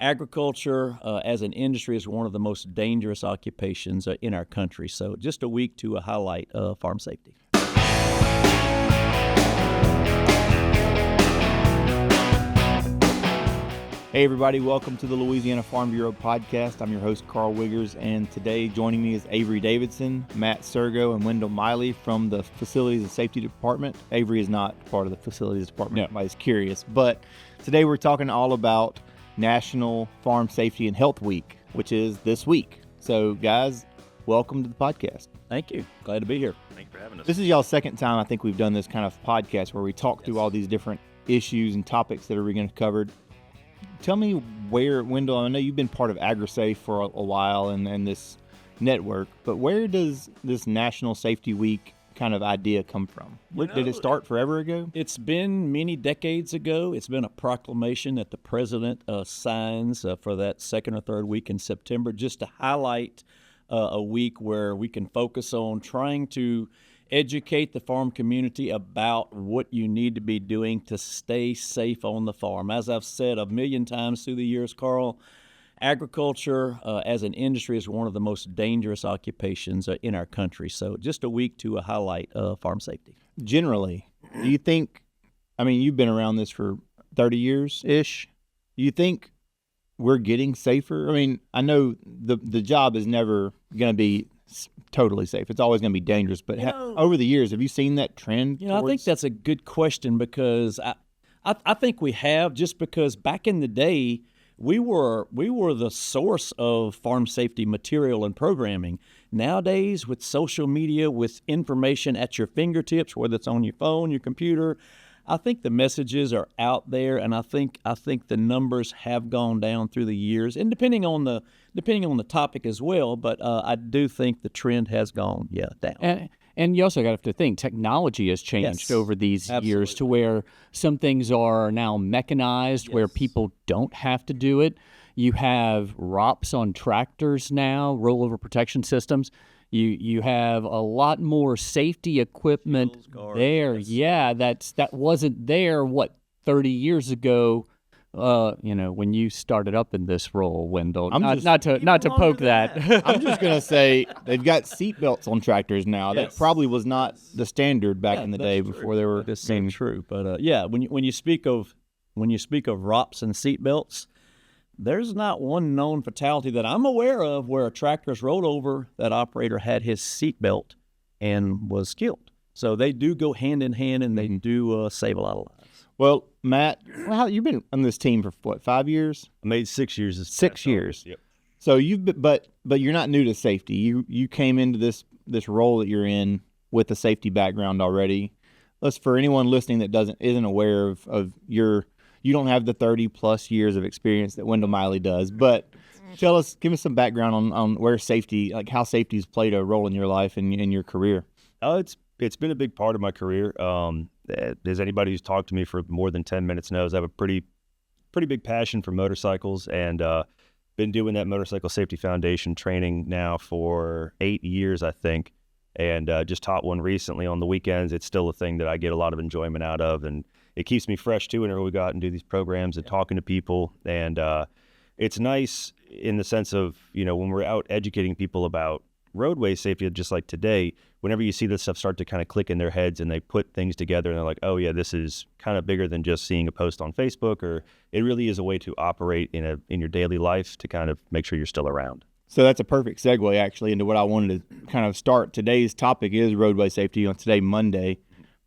Agriculture as an industry is one of the most dangerous occupations in our country. So just a week to highlight farm safety. Hey everybody, welcome to the Louisiana Farm Bureau Podcast. I'm your host, Carl Wiggers, and today joining me is Avery Davidson, Matt Sirgo, and Wendell Miley from the Facilities and Safety Department. Avery is not part of the Facilities Department, No. Everybody's curious, but today we're talking all about National Farm Safety and Health Week, which is this week. So guys, welcome to the podcast. Thank you. Glad to be here. Thanks for having us. This is y'all's second time I think we've done this kind of podcast where we talk through all these different issues and topics that are going to be covered. Tell me where, Wendell, I know you've been part of AgriSafe for a while and this network, but where does this National Safety Week kind of idea come from? Did it start forever ago? It's been many decades ago. It's been a proclamation that the president signs for that second or third week in September, just to highlight a week where we can focus on trying to educate the farm community about what you need to be doing to stay safe on the farm. As I've said a million times through the years, Carl, agriculture as an industry is one of the most dangerous occupations in our country. So just a week to highlight farm safety. Generally, do you think, I mean, you've been around this for 30 years-ish. Do you think we're getting safer? I mean, I know the job is never going to be totally safe. It's always going to be dangerous. But over the years, have you seen that trend? I think that's a good question because I think we have, just because back in the day, we were the source of farm safety material and programming. Nowadays, with social media, with information at your fingertips, whether it's on your phone, your computer, I think the messages are out there, and I think the numbers have gone down through the years, and depending on the topic as well. But I do think the trend has gone down. And you also got to think technology has changed over these years to where some things are now mechanized, where people don't have to do it. You have ROPS on tractors now, rollover protection systems. You have a lot more safety equipment there. Yes. Yeah, that wasn't there 30 years ago. When you started up in this role, Wendell. Not to poke that. I'm just going to say they've got seat belts on tractors now. Yes. That probably was not the standard back in the day before they were. This is true, but when you speak of ROPS and seat belts, there's not one known fatality that I'm aware of where a tractor's rolled over, that operator had his seat belt and was killed. So they do go hand in hand, and they do save a lot of lives. Well, Matt, you've been on this team for what, 5 years? I made 6 years. 6 years. Yep. So but you're not new to safety. You came into this role that you're in with a safety background already. For anyone listening that isn't aware of you don't have the 30 plus years of experience that Wendell Miley does, but give us some background on where safety, like how safety's played a role in your life and in your career. It's been a big part of my career. As anybody who's talked to me for more than 10 minutes knows, I have a pretty big passion for motorcycles, and been doing that Motorcycle Safety Foundation training now for 8 years, I think, and just taught one recently on the weekends. It's still a thing that I get a lot of enjoyment out of, and it keeps me fresh too whenever we go out and do these programs and talking to people. And it's nice in the sense of, when we're out educating people about roadway safety, just like today, whenever you see this stuff start to kind of click in their heads and they put things together and they're like, oh yeah, this is kind of bigger than just seeing a post on Facebook, or it really is a way to operate in your daily life to kind of make sure you're still around. So that's a perfect segue actually into what I wanted to kind of start. Today's topic is roadway safety on today, Monday.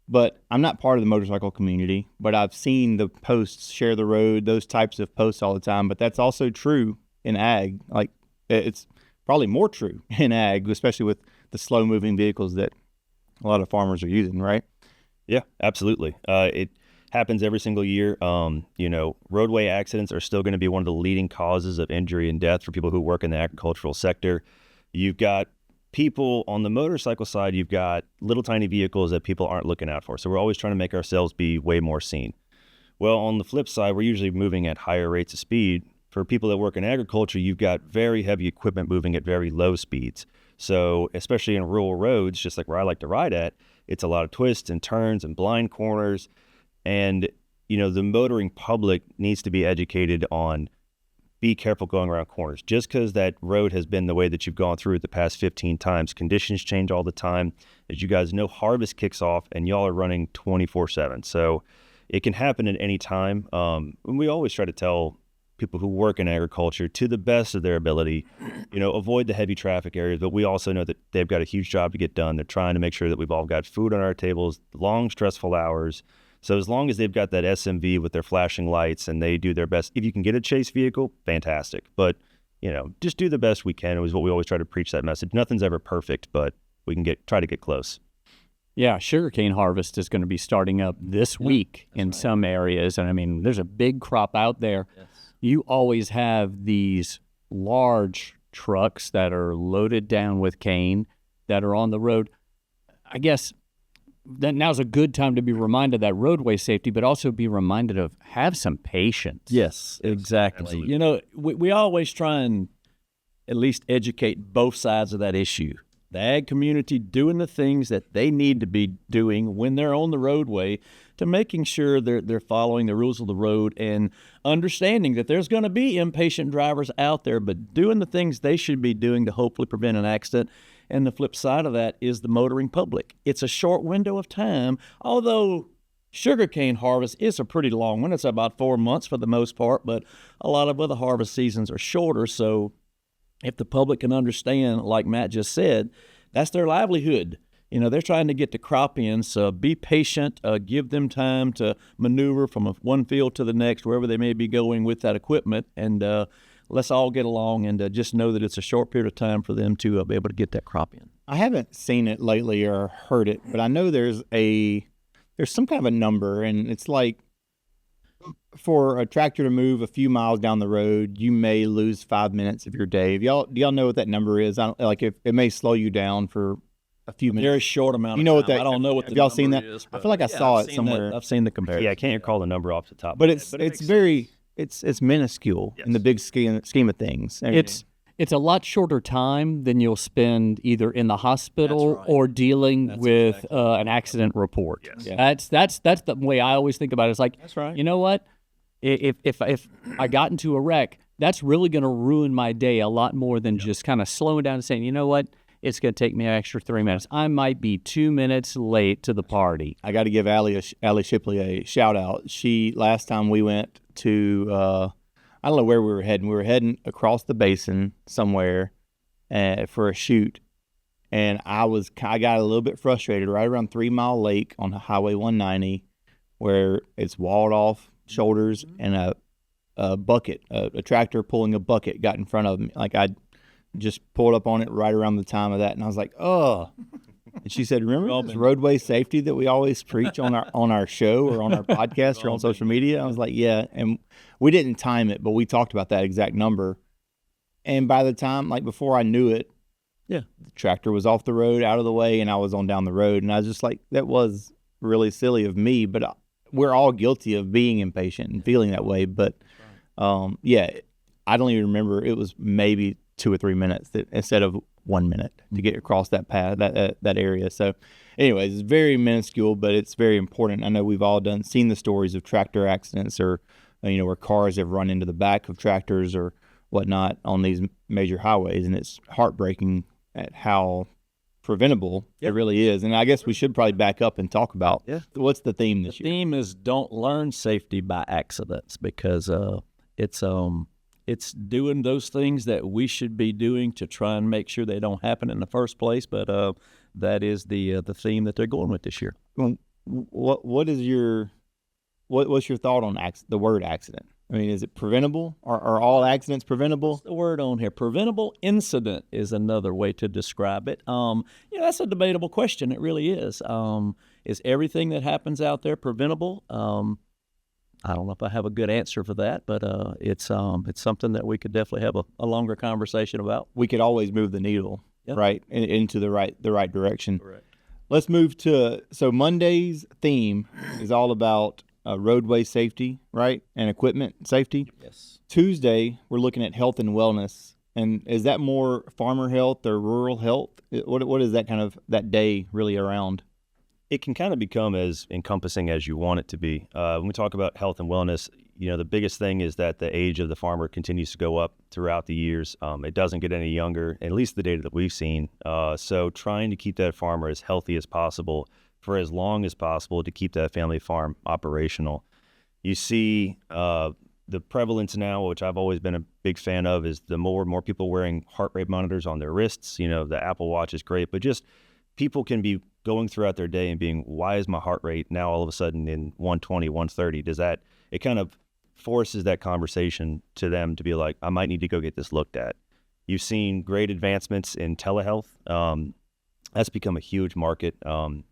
But I'm not part of the motorcycle community, but I've seen the posts, share the road, those types of posts all the time. But that's also true in ag. Like, it's probably more true in ag, especially with the slow moving vehicles that a lot of farmers are using, right? Yeah, absolutely. It happens every single year. Roadway accidents are still going to be one of the leading causes of injury and death for people who work in the agricultural sector. You've got people on the motorcycle side, you've got little tiny vehicles that people aren't looking out for. So we're always trying to make ourselves be way more seen. Well, on the flip side, we're usually moving at higher rates of speed. For people that work in agriculture, you've got very heavy equipment moving at very low speeds. So especially in rural roads, just like where I like to ride at, it's a lot of twists and turns and blind corners. And, the motoring public needs to be educated on be careful going around corners. Just because that road has been the way that you've gone through it the past 15 times, conditions change all the time. As you guys know, harvest kicks off and y'all are running 24/7. So it can happen at any time. And we always try to tell people who work in agriculture, to the best of their ability, avoid the heavy traffic areas. But we also know that they've got a huge job to get done. They're trying to make sure that we've all got food on our tables, long, stressful hours. So as long as they've got that SMV with their flashing lights and they do their best, if you can get a chase vehicle, fantastic. But, just do the best we can. It was what we always try to preach, that message. Nothing's ever perfect, but we can try to get close. Yeah, sugarcane harvest is going to be starting up this week in some areas. And I mean, there's a big crop out there. Yes. You always have these large trucks that are loaded down with cane that are on the road. I guess that now's a good time to be reminded of that roadway safety, but also be reminded of have some patience. Yes, exactly. Absolutely. We always try and at least educate both sides of that issue. The ag community doing the things that they need to be doing when they're on the roadway, to making sure they're following the rules of the road and understanding that there's going to be impatient drivers out there, but doing the things they should be doing to hopefully prevent an accident. And the flip side of that is the motoring public. It's a short window of time, although sugarcane harvest is a pretty long one. It's about 4 months for the most part, but a lot of other harvest seasons are shorter. So if the public can understand, like Matt just said, that's their livelihood. They're trying to get the crop in, so be patient, give them time to maneuver from one field to the next, wherever they may be going with that equipment, and let's all get along and just know that it's a short period of time for them to be able to get that crop in. I haven't seen it lately or heard it, but I know there's some kind of a number, and it's like for a tractor to move a few miles down the road, you may lose 5 minutes of your day. Do y'all know what that number is? If it may slow you down for a few minutes. Very short amount of You know what time. that? I don't know what have the y'all number seen that? is. I feel like I saw it somewhere. I've seen the comparison. Yeah, I can't recall the number off the top. But of my head, it's very it's minuscule in the big scheme of things. It's a lot shorter time than you'll spend either in the hospital or dealing with an accident report. Yes. Yeah. That's the way I always think about it. It's like, That's right. You know what? If I got into a wreck, that's really going to ruin my day a lot more than just kind of slowing down and saying, you know what? It's going to take me an extra 3 minutes. I might be 2 minutes late to the party. I got to give Allie Shipley a shout out. Last time we went to, I don't know where we were heading. We were heading across the basin somewhere for a shoot. And I got a little bit frustrated right around 3 Mile Lake on Highway 190, where it's walled off shoulders, and a bucket, a tractor pulling a bucket got in front of me. Like I just pulled up on it right around the time of that, and I was like, oh. And she said, remember this roadway safety that we always preach on our show or on our podcast or on social media? I was like, yeah. And we didn't time it, but we talked about that exact number. And by the time, before I knew it, the tractor was off the road, out of the way, and I was on down the road. And I was just like, that was really silly of me, but we're all guilty of being impatient and feeling that way. But I don't even remember. It was maybe 2 or 3 minutes instead of 1 minute to get across that path, that area. So anyways, it's very minuscule, but it's very important. I know we've all seen the stories of tractor accidents, or where cars have run into the back of tractors or whatnot on these major highways, and it's heartbreaking at how preventable it really is. And I guess we should probably back up and talk about what's the theme this year. The theme is don't learn safety by accidents, because it's doing those things that we should be doing to try and make sure they don't happen in the first place. But that is the theme that they're going with this year. Well, what's your thought on the word accident? I mean, is it preventable? Are all accidents preventable? What's the word on here? Preventable incident is another way to describe it. That's a debatable question. It really is. Is everything that happens out there preventable? I don't know if I have a good answer for that, but it's something that we could definitely have a longer conversation about. We could always move the needle, right, into the right direction. Correct. Let's move so Monday's theme is all about roadway safety, right, and equipment safety. Yes. Tuesday, we're looking at health and wellness. And is that more farmer health or rural health? What is that kind of that day really around? it can kind of become as encompassing as you want it to be. When we talk about health and wellness, the biggest thing is that the age of the farmer continues to go up throughout the years. It doesn't get any younger, at least the data that we've seen. So trying to keep that farmer as healthy as possible for as long as possible to keep that family farm operational. You see the prevalence now, which I've always been a big fan of, is the more and more people wearing heart rate monitors on their wrists. The Apple Watch is great, but just people can be going throughout their day and being, why is my heart rate now all of a sudden in 120, 130? It kind of forces that conversation to them to be like, I might need to go get this looked at. You've seen great advancements in telehealth. That's become a huge market.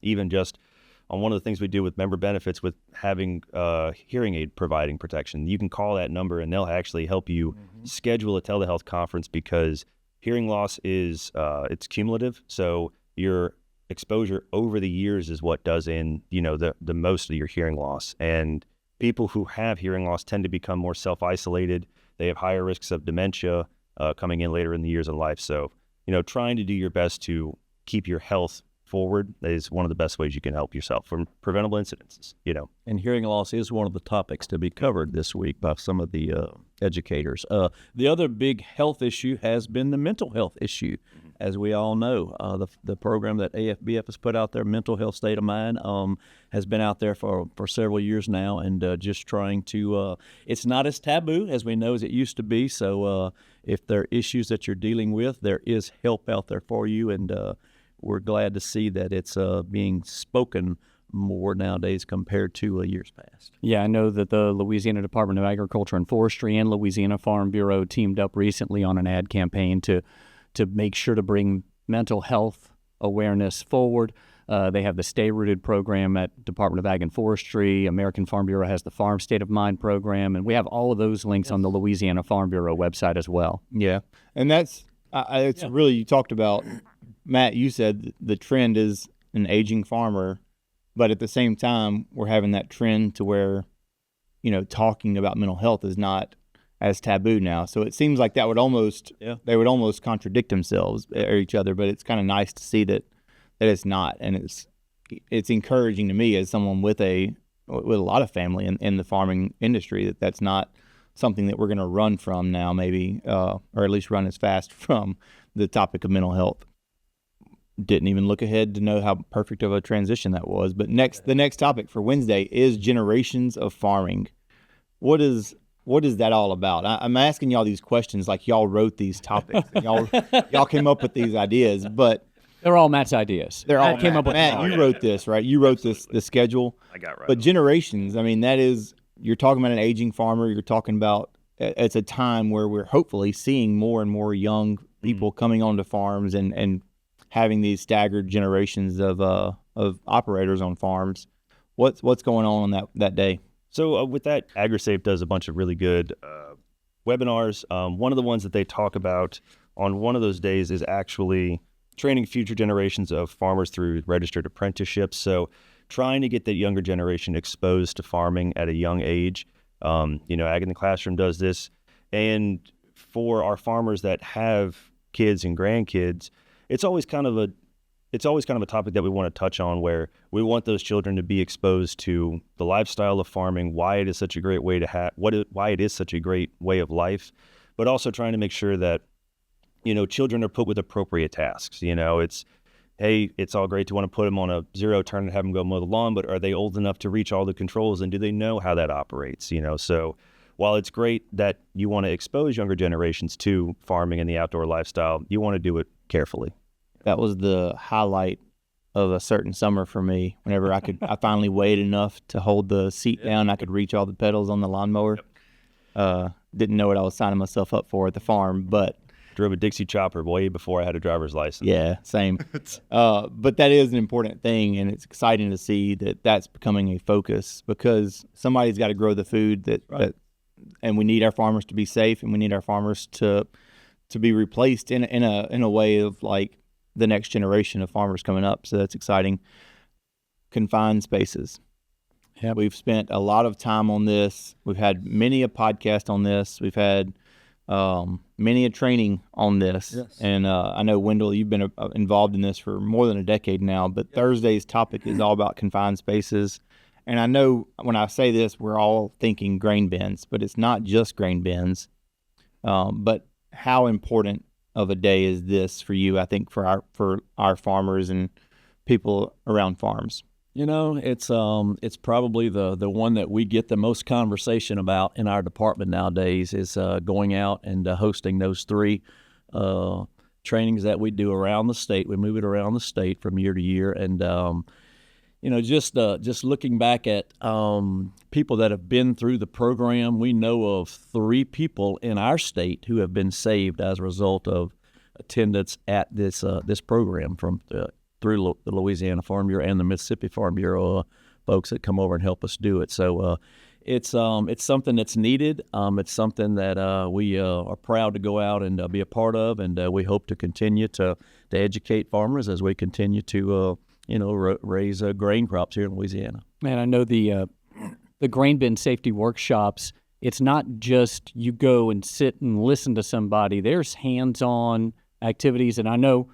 Even just on one of the things we do with member benefits with having hearing aid providing protection, you can call that number and they'll actually help you schedule a telehealth conference, because hearing loss is it's cumulative. So your exposure over the years is what does in the most of your hearing loss. And people who have hearing loss tend to become more self-isolated. They have higher risks of dementia coming in later in the years of life. So trying to do your best to keep your health forward is one of the best ways you can help yourself from preventable incidences. And hearing loss is one of the topics to be covered this week by some of the educators. The other big health issue has been the mental health issue. As we all know, the program that AFBF has put out there, Mental Health State of Mind, has been out there for several years now, and just trying to, it's not as taboo as we know as it used to be. So if there are issues that you're dealing with, there is help out there for you, and we're glad to see that it's being spoken more nowadays compared to years past. Yeah, I know that the Louisiana Department of Agriculture and Forestry and Louisiana Farm Bureau teamed up recently on an ad campaign to make sure to bring mental health awareness forward. They have the Stay Rooted program at Department of Ag and Forestry. American Farm Bureau has the Farm State of Mind program, and we have all of those links on the Louisiana Farm Bureau website as well. Yeah, and that's really, you talked about, Matt, you said the trend is an aging farmer, but at the same time, we're having that trend to where, talking about mental health is not as taboo now. So it seems like that would almost, they would almost contradict themselves or each other, but it's kind of nice to see that it's not. And it's encouraging to me as someone with a lot of family in the farming industry that's not something that we're going to run from now, maybe, or at least run as fast from the topic of mental health. Didn't even look ahead to know how perfect of a transition that was. But the next topic for Wednesday is generations of farming. What is that all about? I'm asking y'all these questions like y'all wrote these topics. y'all came up with these ideas, but they're all Matt's ideas. They're all came up with Matt. You wrote this, right? You wrote the schedule. I got right. But generations, I mean, that is, you're talking about an aging farmer. You're talking about, it's a time where we're hopefully seeing more and more young people coming onto farms and having these staggered generations of operators on farms. What's going on that day? So with that, AgriSafe does a bunch of really good webinars. One of the ones that they talk about on one of those days is actually training future generations of farmers through registered apprenticeships. So trying to get that younger generation exposed to farming at a young age. Ag in the Classroom does this. And for our farmers that have kids and grandkids, it's always kind of a topic that we want to touch on, where we want those children to be exposed to the lifestyle of farming, why it is such a great way to why it is such a great way of life, but also trying to make sure that, children are put with appropriate tasks. It's all great to want to put them on a zero turn and have them go mow the lawn, but are they old enough to reach all the controls, and do they know how that operates? So while it's great that you want to expose younger generations to farming and the outdoor lifestyle, you want to do it carefully. That was the highlight of a certain summer for me. Whenever I finally weighed enough to hold the seat down, I could reach all the pedals on the lawnmower. Didn't know what I was signing myself up for at the farm, but drove a Dixie chopper way before I had a driver's license. Yeah, same. But that is an important thing, and it's exciting to see that that's becoming a focus, because somebody's got to grow the food and we need our farmers to be safe, and we need our farmers to be replaced in a way of like the next generation of farmers coming up. So that's exciting. Confined spaces. Yeah, we've spent a lot of time on this. We've had many a podcast on this. We've had many a training on this. Yes. And I know, Wendell, you've been involved in this for more than a decade now, but Thursday's topic is all about confined spaces. And I know when I say this, we're all thinking grain bins, but it's not just grain bins. But how important of a day is this for you, I think, for our farmers and people around farms? You know, it's probably the one that we get the most conversation about in our department nowadays is going out and hosting those 3 trainings that we do around the state. We move it around the state from year to year, and you know, just looking back at people that have been through the program, we know of 3 people in our state who have been saved as a result of attendance at this program through the Louisiana Farm Bureau and the Mississippi Farm Bureau folks that come over and help us do it. So it's something that's needed. It's something that we are proud to go out and be a part of, and we hope to continue to educate farmers as we continue to raise grain crops here in Louisiana. Man, I know the grain bin safety workshops. It's not just you go and sit and listen to somebody. There's hands-on activities, and I know,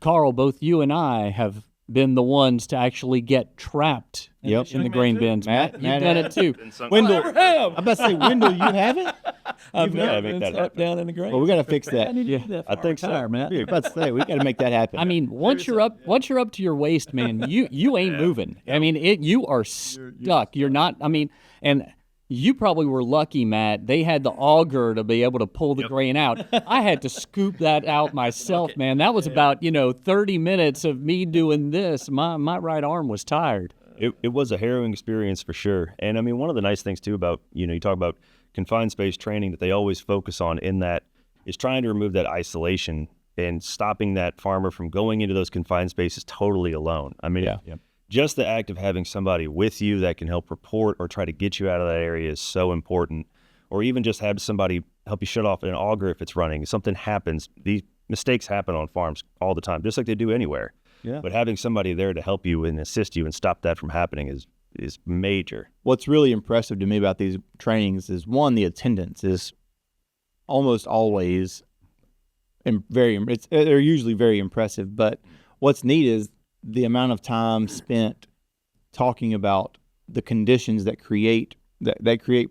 Carl, both you and I have been the ones to actually get trapped in the grain bins. Matt, you've done it too. Wendell, I'm about to say, Wendell, you haven't? I've never been swept down in the grain. Well, we got to fix that. I need to do that for I think so. retire, Matt. I'm about to say, we got to make that happen. I mean, once you're up to your waist, man, you ain't moving. I mean, you are stuck. You're not. I mean, and you probably were lucky, Matt. They had the auger to be able to pull the grain out. I had to scoop that out myself, man. That was about 30 minutes of me doing this. My right arm was tired. It was a harrowing experience for sure. And I mean, one of the nice things too about, you talk about confined space training that they always focus on in that is trying to remove that isolation and stopping that farmer from going into those confined spaces totally alone. I mean, just the act of having somebody with you that can help report or try to get you out of that area is so important. Or even just have somebody help you shut off an auger if it's running. If something happens, these mistakes happen on farms all the time, just like they do anywhere. Yeah. But having somebody there to help you and assist you and stop that from happening is major. What's really impressive to me about these trainings is, one, the attendance is almost always they're usually very impressive. But what's neat is the amount of time spent talking about the conditions that create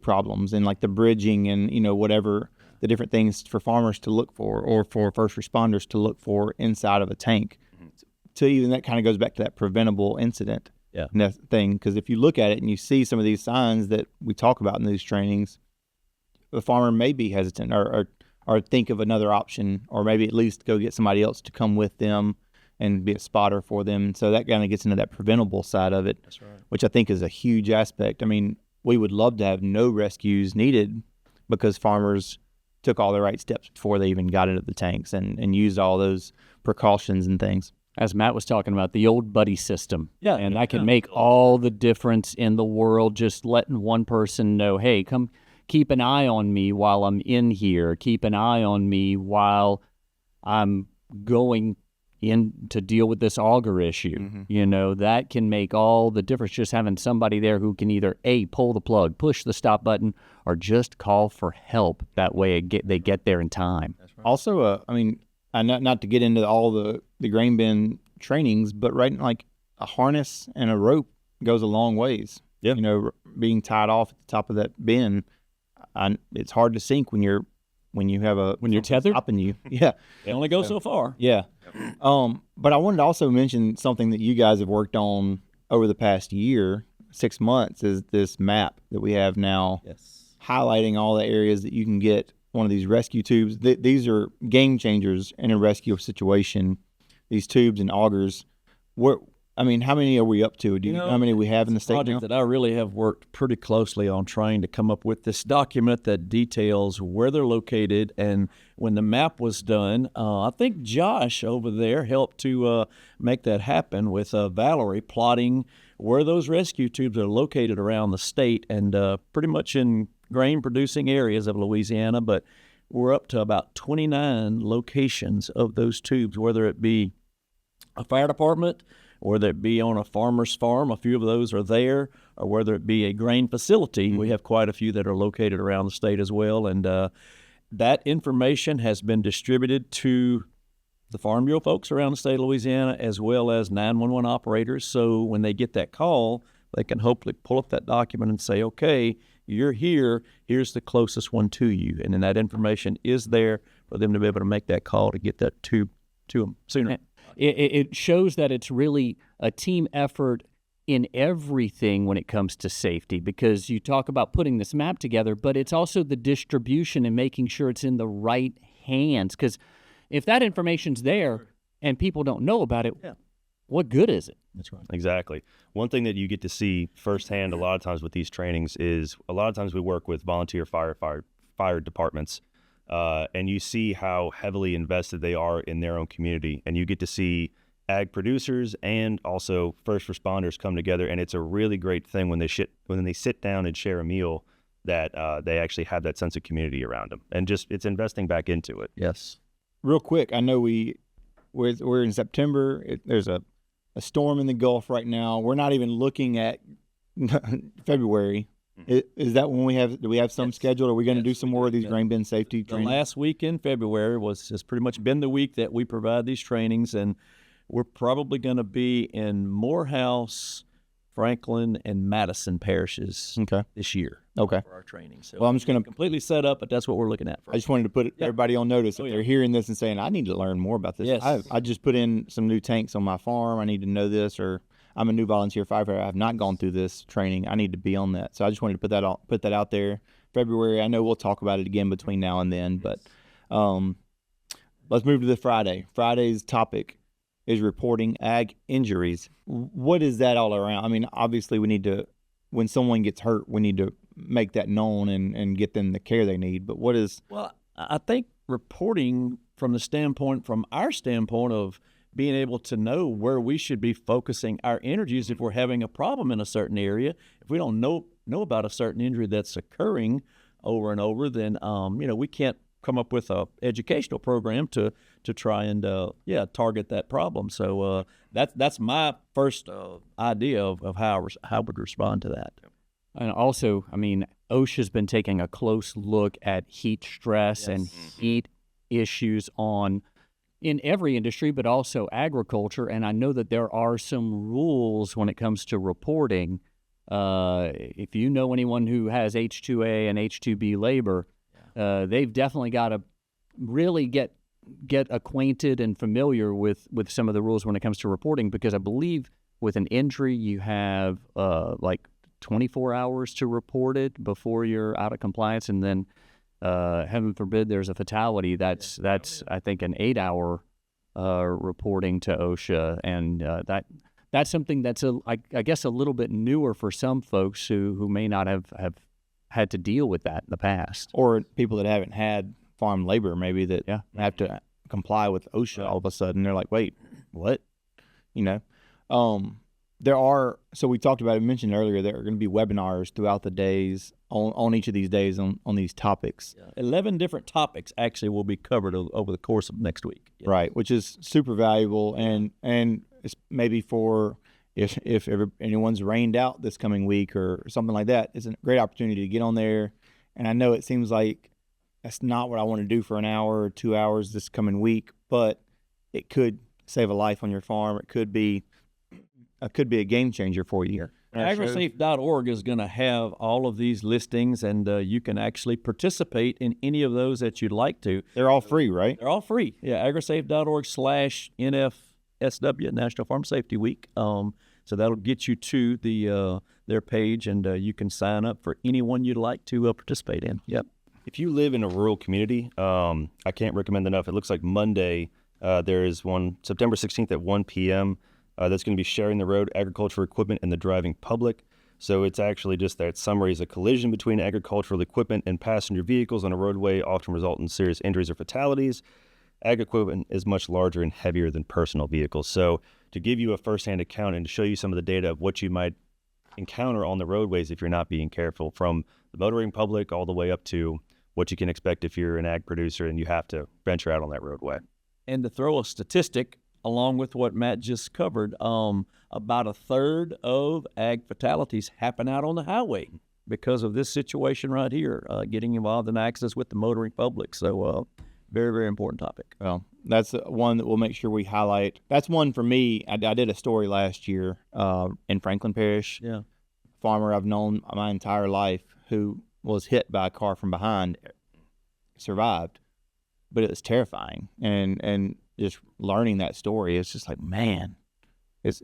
problems, and like the bridging and whatever the different things for farmers to look for or for first responders to look for inside of a tank. To even that kind of goes back to that preventable incident thing, because if you look at it and you see some of these signs that we talk about in these trainings, the farmer may be hesitant or think of another option, or maybe at least go get somebody else to come with them and be a spotter for them. So that kind of gets into that preventable side of it, That's right. which I think is a huge aspect. I mean, we would love to have no rescues needed because farmers took all the right steps before they even got into the tanks and used all those precautions and things. As Matt was talking about, the old buddy system. Yeah. And that can make all the difference in the world, just letting one person know, hey, come keep an eye on me while I'm in here. Keep an eye on me while I'm going in to deal with this auger issue. Mm-hmm. That can make all the difference, just having somebody there who can either pull the plug, push the stop button, or just call for help. That way they get there in time. That's right. Also, I mean, not to get into all the grain bin trainings, but like a harness and a rope goes a long ways. Yeah. Being tied off at the top of that bin, it's hard to sink when you're tethered, stopping you. Yeah. They only go so far. Yeah. But I wanted to also mention something that you guys have worked on over the past 6 months, is this map that we have now, highlighting all the areas that you can get one of these rescue tubes. These are game changers in a rescue situation, these tubes and augers. How many are we up to? Do you know how many we have in the state now? Project that I really have worked pretty closely on, trying to come up with this document that details where they're located. And when the map was done, I think Josh over there helped to make that happen with Valerie, plotting where those rescue tubes are located around the state, and pretty much in grain-producing areas of Louisiana. But we're up to about 29 locations of those tubes, whether it be a fire department, or whether it be on a farmer's farm, a few of those are there, or whether it be a grain facility. We have quite a few that are located around the state as well. And that information has been distributed to the Farm Bureau folks around the state of Louisiana, as well as 911 operators. So when they get that call, they can hopefully pull up that document and say, okay, you're here, here's the closest one to you. And then that information is there for them to be able to make that call to get that to them sooner. It shows that it's really a team effort in everything when it comes to safety, because you talk about putting this map together, but it's also the distribution and making sure it's in the right hands. Because if that information's there and people don't know about it, what good is it? That's right. Exactly. One thing that you get to see firsthand a lot of times with these trainings is a lot of times we work with volunteer fire departments, and you see how heavily invested they are in their own community. And you get to see ag producers and also first responders come together, and it's a really great thing when they sit down and share a meal that they actually have that sense of community around them, and just it's investing back into it. Yes. Real quick, I know we're in September. There's a storm in the Gulf right now. We're not even looking at February. Is that when do we have some scheduled? Are we going to do some more of these grain bin safety trainings? The last week in February has pretty much been the week that we provide these trainings, and we're probably going to be in Morehouse, Franklin, and Madison parishes this year for our training. So well, I'm just going to completely set up, but that's what we're looking at first. I just wanted to put everybody on notice if they're hearing this and saying, I need to learn more about this. Yes. I just put in some new tanks on my farm. I need to know this, or I'm a new volunteer firefighter. I have not gone through this training. I need to be on that. So I just wanted to put that out there. February, I know we'll talk about it again between now and then, but let's move to the Friday. Friday's topic is reporting ag injuries. What is that all around? I mean, obviously when someone gets hurt, we need to make that known and get them the care they need. But what is... Well, I think reporting from our standpoint of being able to know where we should be focusing our energies if we're having a problem in a certain area. If we don't know about a certain injury that's occurring over and over, then, we can't come up with a educational program to try and target that problem. So that's my first idea of how I would respond to that. And also, I mean, OSHA's been taking a close look at heat stress and heat issues in every industry, but also agriculture. And I know that there are some rules when it comes to reporting. If you know anyone who has H-2A and H-2B labor, they've definitely got to really get acquainted and familiar with some of the rules when it comes to reporting, because I believe with an injury you have like 24 hours to report it before you're out of compliance, and then heaven forbid there's a fatality, that's I think an 8-hour reporting to OSHA, and that's something that's I guess a little bit newer for some folks who may not have had to deal with that in the past, or people that haven't had farm labor maybe that have to comply with OSHA all of a sudden. They're like, wait, what? So we talked about it, mentioned earlier, there are going to be webinars throughout the days on each of these days on these topics. 11 different topics actually will be covered over the course of next week. Right, which is super valuable, and it's maybe for if anyone's rained out this coming week or something like that, it's a great opportunity to get on there. And I know it seems like that's not what I want to do for an hour or 2 hours this coming week, but it could save a life on your farm. It could be a game changer for you. AgriSafe.org is going to have all of these listings, and you can actually participate in any of those that you'd like to. They're all free, right? They're all free. Yeah, AgriSafe.org/NFSW, National Farm Safety Week. So that'll get you to their page, and you can sign up for anyone you'd like to participate in. Yep. If you live in a rural community, I can't recommend enough. It looks like Monday there is one, September 16th at 1 p.m., that's going to be sharing the road, agricultural equipment, and the driving public. So it's actually just that summary is a collision between agricultural equipment and passenger vehicles on a roadway often result in serious injuries or fatalities. Ag equipment is much larger and heavier than personal vehicles. So to give you a firsthand account and to show you some of the data of what you might encounter on the roadways if you're not being careful, from the motoring public all the way up to what you can expect if you're an ag producer and you have to venture out on that roadway. And to throw a statistic along with what Matt just covered, about a third of ag fatalities happen out on the highway. because of this situation right here, getting involved in accidents with the motoring public. So very, very important topic. Well, that's one that we'll make sure we highlight. That's one for me. I did a story last year in Franklin Parish. Yeah. Farmer I've known my entire life who was hit by a car from behind, survived, but it was terrifying. And just learning that story, it's just like, man, it's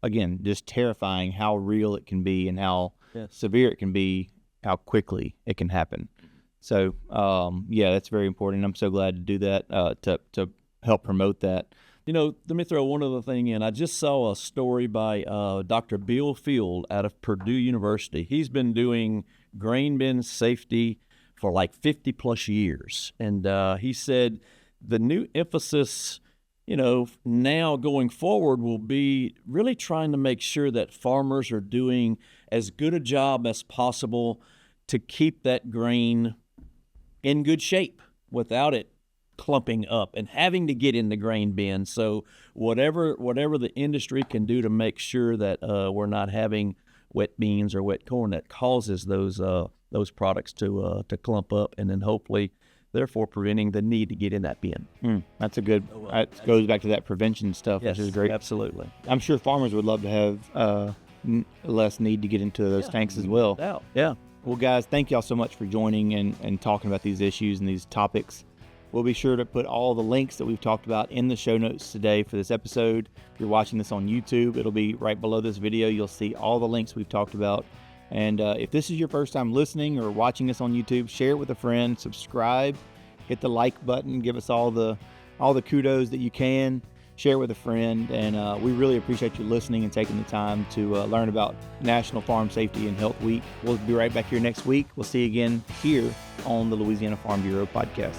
again, just terrifying how real it can be and how severe it can be, how quickly it can happen. So, that's very important. I'm so glad to do that, to help promote that. Let me throw one other thing in. I just saw a story by Dr. Bill Field out of Purdue University. He's been doing grain bin safety for like 50 plus years. And he said the new emphasis, now going forward will be really trying to make sure that farmers are doing as good a job as possible to keep that grain in good shape without it clumping up and having to get in the grain bin. So whatever the industry can do to make sure that we're not having wet beans or wet corn that causes those products to clump up, and then hopefully therefore preventing the need to get in that bin. That's a good, that goes back to that prevention stuff, yes, which is great. Absolutely. I'm sure farmers would love to have less need to get into those tanks as well. No doubt. Yeah. Well, guys, thank y'all so much for joining and talking about these issues and these topics. We'll be sure to put all the links that we've talked about in the show notes today for this episode. If you're watching this on YouTube, it'll be right below this video. You'll see all the links we've talked about. And if this is your first time listening or watching us on YouTube, share it with a friend, subscribe, hit the like button, give us all the kudos that you can. Share it with a friend, and we really appreciate you listening and taking the time to learn about National Farm Safety and Health Week. We'll be right back here next week. We'll see you again here on the Louisiana Farm Bureau Podcast.